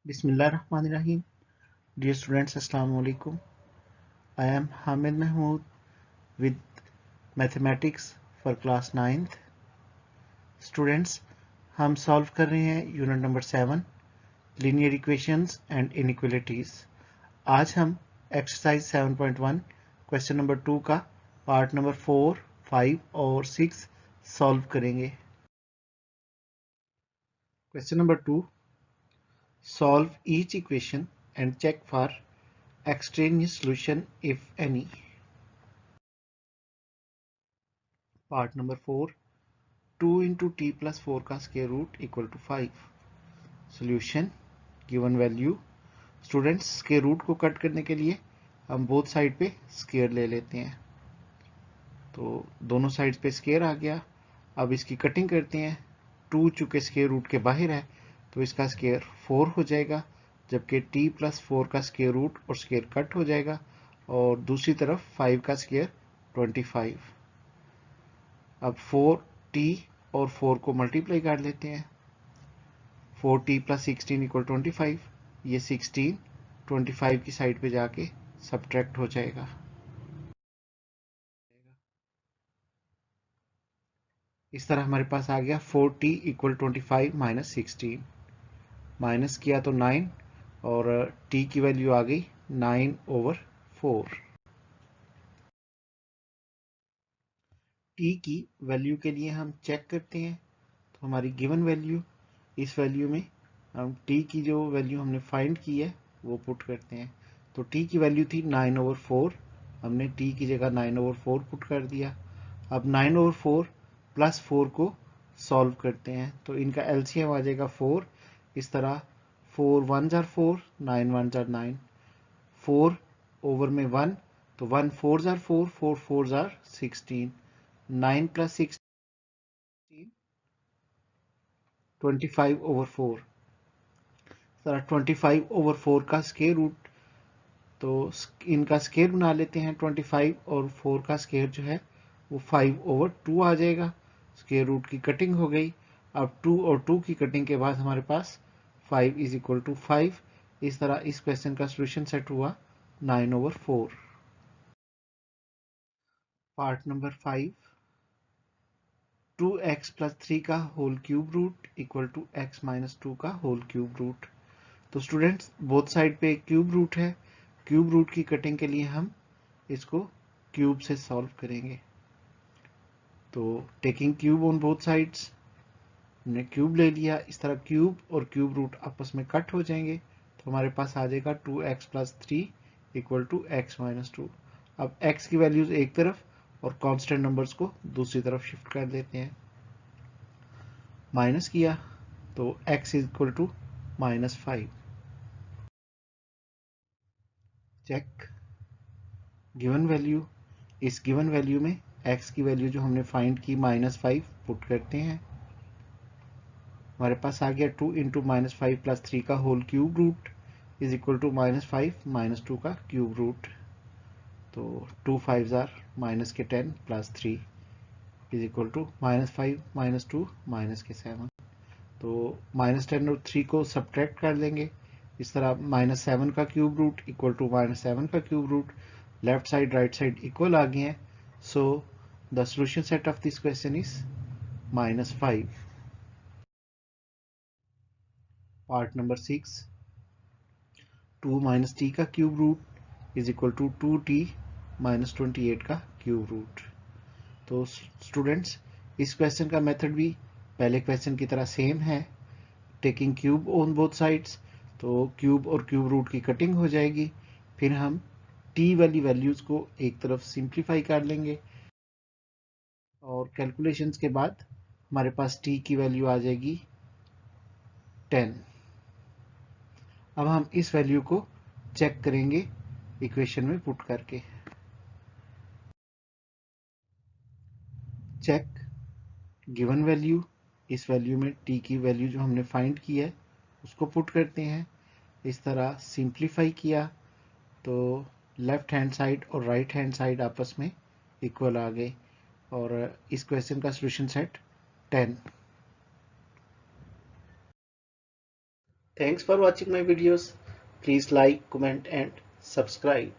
Bismillahirrahmanirrahim. Dear students, Assalamu alaikum. I am Hamid Mahmood with Mathematics for class 9th. Students, हम solve कर रहे हैं unit number 7 linear equations and inequalities. आज हम exercise 7.1 question number 2 का part number 4, 5 और 6 solve करेंगे। Question number 2, solve each equation and check for extraneous solution if any. Part number 4, 2 into t plus 4 का square root equal to 5. Solution, given value. Students, square root को cut करने के लिए हम both side पे square ले लेते हैं, तो दोनों sides पे square आ गया। अब इसकी कटिंग करते हैं। 2 चूंकि square root के बाहर है तो इसका square 4 हो जाएगा, जबकि t plus 4 का square root और square कट हो जाएगा, और दूसरी तरफ 5 का square 25। अब 4t और 4 को मल्टीप्लाई कर लेते हैं। 4t plus 16 equal 25। ये 16 25 की साइड पे जाके सब्ट्रैक्ट हो जाएगा। इस तरह हमारे पास आ गया 4t इक्वल 25 माइनस 16। माइनस किया तो 9 और t की वैल्यू आ गई 9/4। t की वैल्यू के लिए हम चेक करते हैं, तो हमारी गिवन वैल्यू, इस वैल्यू में हम t की जो वैल्यू हमने फाइंड की है वो पुट करते हैं। तो t की वैल्यू थी 9/4, हमने t की जगह 9/4 पुट कर दिया। अब 9/4 प्लस 4 को सॉल्व करते हैं, तो इनका एलसीएम आ जाएगा 4। इस तरह 4 1s are 4, 9 1s are 9, 4 over में 1, तो 1 4s are 4, 4 4s are 16, 9 plus 16 25/4। तरह 25/4 का स्क्वायर रूट, तो इनका स्क्वायर बना लेते हैं। 25 और 4 का स्क्वायर जो है वो 5/2 आ जाएगा। स्क्वायर रूट की कटिंग हो गई। अब 2 और 2 की कटिंग के बाद हमारे पास 5 इज इक्वल टू 5। इस तरह इस क्वेश्चन का सोल्यूशन सेट हुआ 9/4। पार्ट नंबर 5, 2x प्लस 3 का whole cube root equal to x minus 2 का होल क्यूब रूट। तो स्टूडेंट्स, बोथ साइड पे क्यूब रूट है। क्यूब रूट की कटिंग के लिए हम इसको क्यूब से सॉल्व करेंगे। तो taking cube on both sides, हमने क्यूब ले लिया। इस तरह क्यूब और क्यूब रूट आपस में कट हो जाएंगे, तो हमारे पास आ जाएगा 2x plus 3 equal to x minus 2। अब x की वैल्यूज एक तरफ और कांस्टेंट नंबर्स को दूसरी तरफ शिफ्ट कर देते हैं। माइनस किया तो x is equal to -5। Check given value. इस गिवन वैल्यू में x की वैल्यू जो हमने फाइंड की -5 पुट करते हैं। हमारे पास आ गया 2 इंटू -5 प्लस 3 का whole cube root is equal to -5 -2 का क्यूब रूट। तो 2 5s आर माइनस के 10 प्लस 3 इज इक्वल टू -5 -2 -7। तो -10 और 3 को सब्ट्रैक्ट कर देंगे। इस तरह -7 का क्यूब रूट इक्वल टू -7 का cube root. Left side right side equal आ गए हैं, so the solution set of this question is -5। Part number 6, 2 minus T का cube root is equal to 2t minus 28 का क्यूब रूट। तो students, इस question का method भी पहले क्वेश्चन की तरह सेम है। Taking cube on both sides, तो क्यूब और क्यूब रूट की कटिंग हो जाएगी। फिर हम t वाली वैल्यूज को एक तरफ सिंप्लीफाई कर लेंगे, और कैलकुलेशंस के बाद हमारे पास t की वैल्यू आ जाएगी 10। अब हम इस वैल्यू को चेक करेंगे इक्वेशन में पुट करके। Check given value. इस वैल्यू में t की वैल्यू जो हमने फाइंड की है उसको पुट करते हैं। इस तरह सिंप्लीफाई किया तो लेफ्ट हैंड साइड और राइट हैंड साइड आपस में इक्वल आ गए, और इस क्वेश्चन का solution set 10। Thanks for watching my videos. Please like, comment and subscribe.